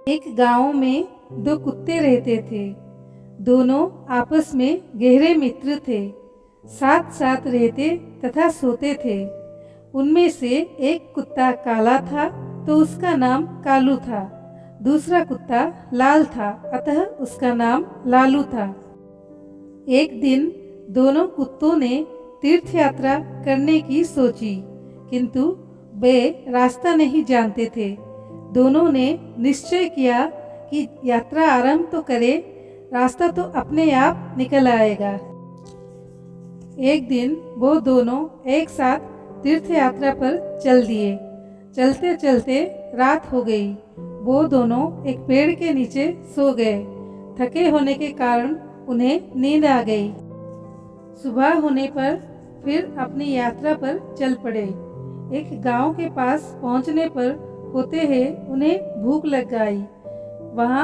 एक गांव में दो कुत्ते रहते थे। दोनों आपस में गहरे मित्र थे। साथ साथ रहते तथा सोते थे। उनमें से एक कुत्ता काला था तो उसका नाम कालू था। दूसरा कुत्ता लाल था अतः उसका नाम लालू था। एक दिन दोनों कुत्तों ने तीर्थ यात्रा करने की सोची, किंतु वे रास्ता नहीं जानते थे। दोनों ने निश्चय किया कि यात्रा आरंभ तो करे, रास्ता तो अपने आप निकल आएगा। एक दिन वो दोनों एक साथ तीर्थ यात्रा पर चल दिए। चलते चलते रात हो गई। वो दोनों एक पेड़ के नीचे सो गए। थके होने के कारण उन्हें नींद आ गई। सुबह होने पर फिर अपनी यात्रा पर चल पड़े। एक गांव के पास पहुंचने पर होते ही उन्हें भूख लग गई। वहां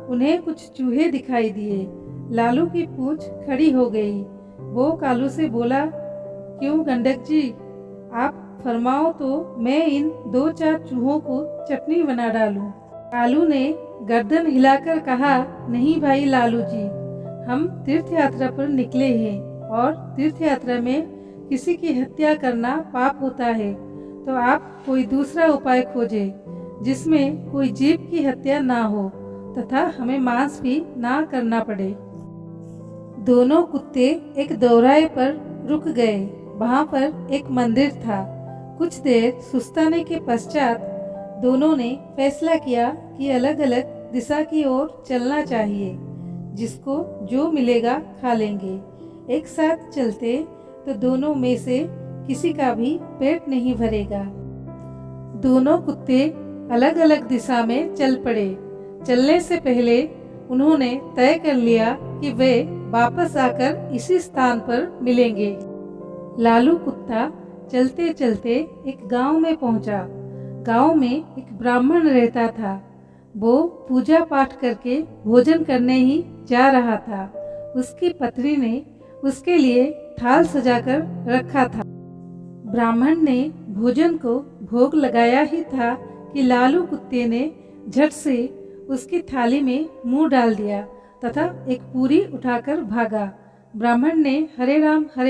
उन्हें कुछ चूहे दिखाई दिए। लालू की पूंछ खड़ी हो गई। वो कालू से बोला, क्यों गंडक जी, आप फरमाओ तो मैं इन 2-4 चूहों को चटनी बना डालूं। कालू ने गर्दन हिलाकर कहा, नहीं भाई लालू जी, हम तीर्थ यात्रा पर निकले हैं और तीर्थ यात्रा में किसी की हत्या करना पाप होता है, तो आप कोई दूसरा उपाय खोजें जिसमें कोई जीव की हत्या ना हो तथा हमें मांस भी ना करना पड़े। दोनों कुत्ते एक दोराहे पर रुक गए। वहां पर एक मंदिर था। कुछ देर सुस्ताने के पश्चात दोनों ने फैसला किया कि अलग अलग दिशा की ओर चलना चाहिए। जिसको जो मिलेगा खा लेंगे। एक साथ चलते तो दोनों में से किसी का भी पेट नहीं भरेगा। दोनों कुत्ते अलग अलग दिशा में चल पड़े। चलने से पहले उन्होंने तय कर लिया कि वे वापस आकर इसी स्थान पर मिलेंगे। लालू कुत्ता चलते चलते एक गांव में पहुंचा। गांव में एक ब्राह्मण रहता था। वो पूजा पाठ करके भोजन करने ही जा रहा था। उसकी पत्नी ने उसके लिए थाल सजाकर रखा था। ब्राह्मण ने भोजन को भोग लगाया ही था कि लालू कुत्ते ने झट से उसकी थाली में मुंह डाल दिया तथा एक पूरी उठाकर भागा। ब्राह्मण ने हरे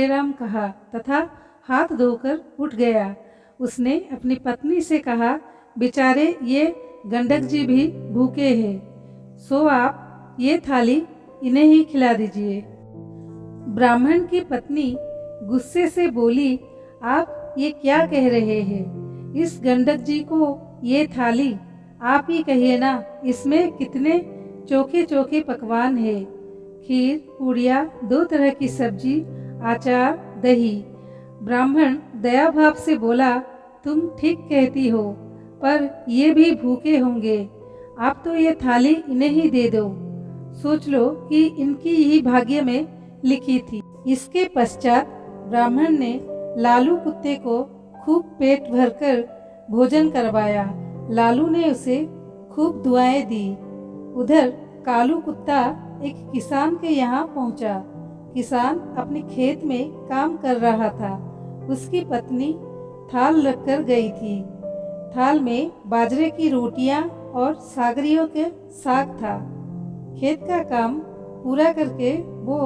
राम कहा तथा हाथ धोकर उठ गया। उसने अपनी पत्नी से कहा, बेचारे ये गंडक जी भी भूखे हैं, सो आप ये थाली इन्हें ही खिला दीजिए। ब्राह्मण की पत्नी गुस्से से बोली, आप ये क्या कह रहे हैं? इस गंडक जी को ये थाली आप ही कहिए ना, इसमें कितने चोखे चोखे पकवान है, खीर, पूड़िया, 2 तरह की सब्जी, अचार, दही। ब्राह्मण दया भाव से बोला, तुम ठीक कहती हो, पर ये भी भूखे होंगे। आप तो ये थाली इन्हें ही दे दो। सोच लो कि इनकी ही भाग्य में लिखी थी। इसके पश्चात ब्राह्मण ने लालू कुत्ते को खूब पेट भरकर भोजन करवाया। लालू ने उसे खूब दुआएं दी। उधर कालू कुत्ता एक किसान के यहाँ पहुँचा। किसान अपने खेत में काम कर रहा था। उसकी पत्नी थाल रखकर गई थी। थाल में बाजरे की रोटियां और सागरियों के साग था। खेत का काम पूरा करके वो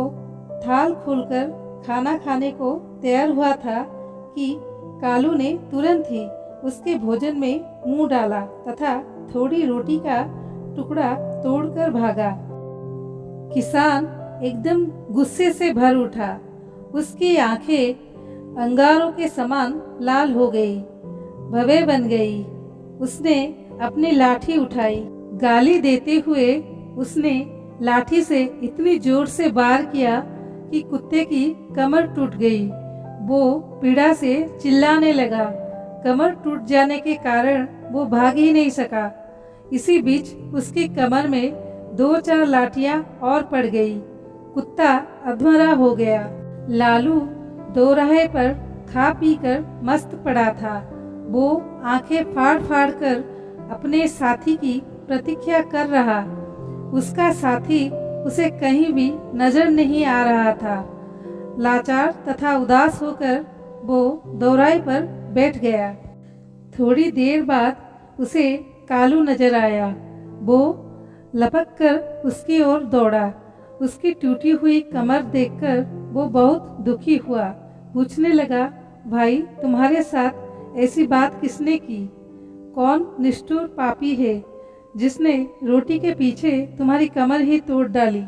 थाल खोलकर खाना खाने को तैयार हुआ था कि कालू ने तुरंत ही उसके भोजन में मुंह डाला तथा थोड़ी रोटी का टुकड़ा तोड़कर भागा। किसान एकदम गुस्से से भर उठा। उसकी आंखें अंगारों के समान लाल हो गई, भवें बन गई। उसने अपनी लाठी उठाई। गाली देते हुए उसने लाठी से इतनी जोर से वार किया कि कुत्ते की कमर टूट गई। वो पीड़ा से चिल्लाने लगा। कमर टूट जाने के कारण वो भाग ही नहीं सका। इसी बीच उसकी कमर में 2-4 लाठियां और पड़ गई। कुत्ता अधमरा हो गया। लालू दोराहे पर खा पी कर मस्त पड़ा था। वो आंखें फाड़ फाड़ कर अपने साथी की प्रतीक्षा कर रहा। उसका साथी उसे कहीं भी नजर नहीं आ रहा था। लाचार तथा उदास होकर वो दोराहे पर बैठ गया। थोड़ी देर बाद उसे कालू नजर आया। वो लपक कर उसकी ओर दौड़ा। उसकी टूटी हुई कमर देखकर वो बहुत दुखी हुआ। पूछने लगा, भाई तुम्हारे साथ ऐसी बात किसने की? कौन निष्ठुर पापी है जिसने रोटी के पीछे तुम्हारी कमर ही तोड़ डाली?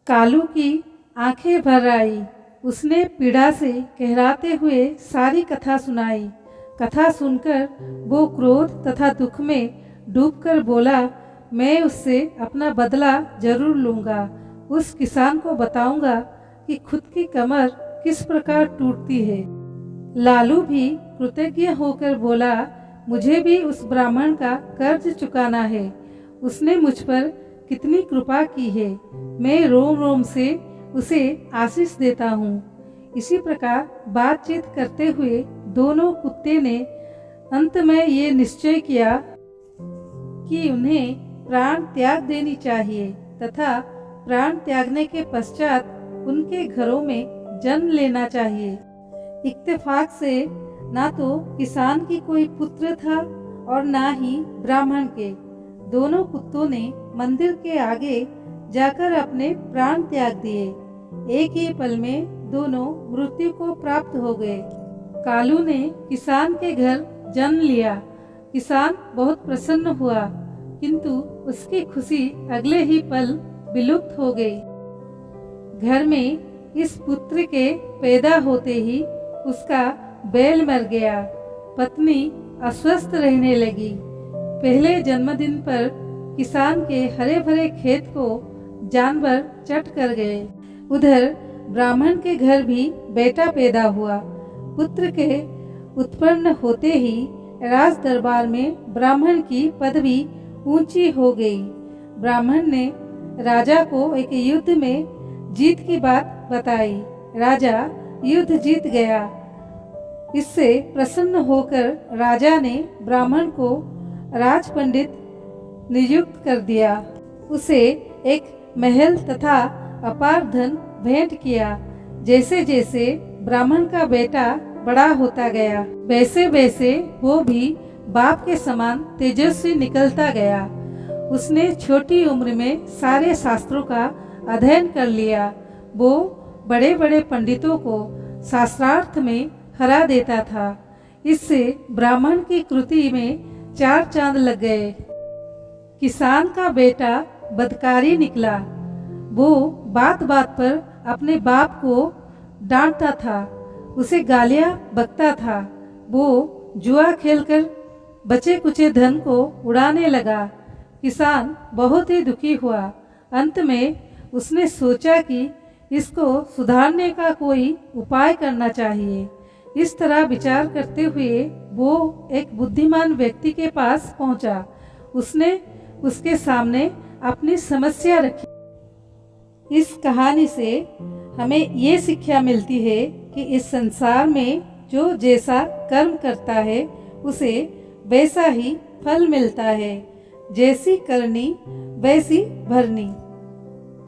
कालू की आंखें भर आई। उसने पीड़ा से कहराते हुए सारी कथा सुनाई। कथा सुनकर वो क्रोध तथा दुख में डूबकर बोला, मैं उससे अपना बदला जरूर लूँगा। उस किसान को बताऊंगा कि खुद की कमर किस प्रकार टूटती है। लालू भी कृतज्ञ होकर बोला, मुझे भी उस ब्राह्मण का कर्ज चुकाना है। उसने मुझ पर कितनी कृपा की है। मैं रोम रोम से उसे आशीष देता हूँ। इसी प्रकार बातचीत करते हुए दोनों कुत्ते ने अंत में ये निश्चय किया कि उन्हें प्राण त्याग देनी चाहिए तथा प्राण त्यागने के पश्चात उनके घरों में जन्म लेना चाहिए। इत्तेफाक से ना तो किसान की कोई पुत्र था और ना ही ब्राह्मण के। दोनों कुत्तों ने मंदिर के आगे जाकर अपने प्राण त्याग दिए। एक ही पल में दोनों मृत्यु को प्राप्त हो गए। कालू ने किसान के घर जन्म लिया। किसान बहुत प्रसन्न हुआ, किंतु उसकी खुशी अगले ही पल विलुप्त हो गई। घर में इस पुत्र के पैदा होते ही उसका बैल मर गया। पत्नी अस्वस्थ रहने लगी। पहले जन्मदिन पर किसान के हरे भरे खेत को जानवर चट कर गए। उधर ब्राह्मण के घर भी बेटा पैदा हुआ। पुत्र के उत्पन्न होते ही राज दरबार में ब्राह्मण की पदवी ऊंची हो गई। ब्राह्मण ने राजा को एक युद्ध में जीत की बात बताई। राजा युद्ध जीत गया। इससे प्रसन्न होकर राजा ने ब्राह्मण को राज पंडित नियुक्त कर दिया। उसे एक महल तथा अपार धन भेंट किया। जैसे जैसे ब्राह्मण का बेटा बड़ा होता गया, वैसे वैसे वो भी बाप के समान तेजस्वी निकलता गया। उसने छोटी उम्र में सारे शास्त्रों का अध्ययन कर लिया। वो बड़े बड़े पंडितों को शास्त्रार्थ में हरा देता था। इससे ब्राह्मण की कृति में 4 चांद लग गए। किसान का बेटा बदकारी निकला। वो बात बात पर अपने बाप को डांटता था, उसे गालियां बकता था। वो जुआ खेलकर बचे कुचे धन को उड़ाने लगा। किसान बहुत ही दुखी हुआ। अंत में उसने सोचा कि इसको सुधारने का कोई उपाय करना चाहिए। इस तरह विचार करते हुए वो एक बुद्धिमान व्यक्ति के पास पहुंचा। उसने उसके सामने अपनी समस्या रखी। इस कहानी से हमें ये शिक्षा मिलती है कि इस संसार में जो जैसा कर्म करता है उसे वैसा ही फल मिलता है। जैसी करनी वैसी भरनी।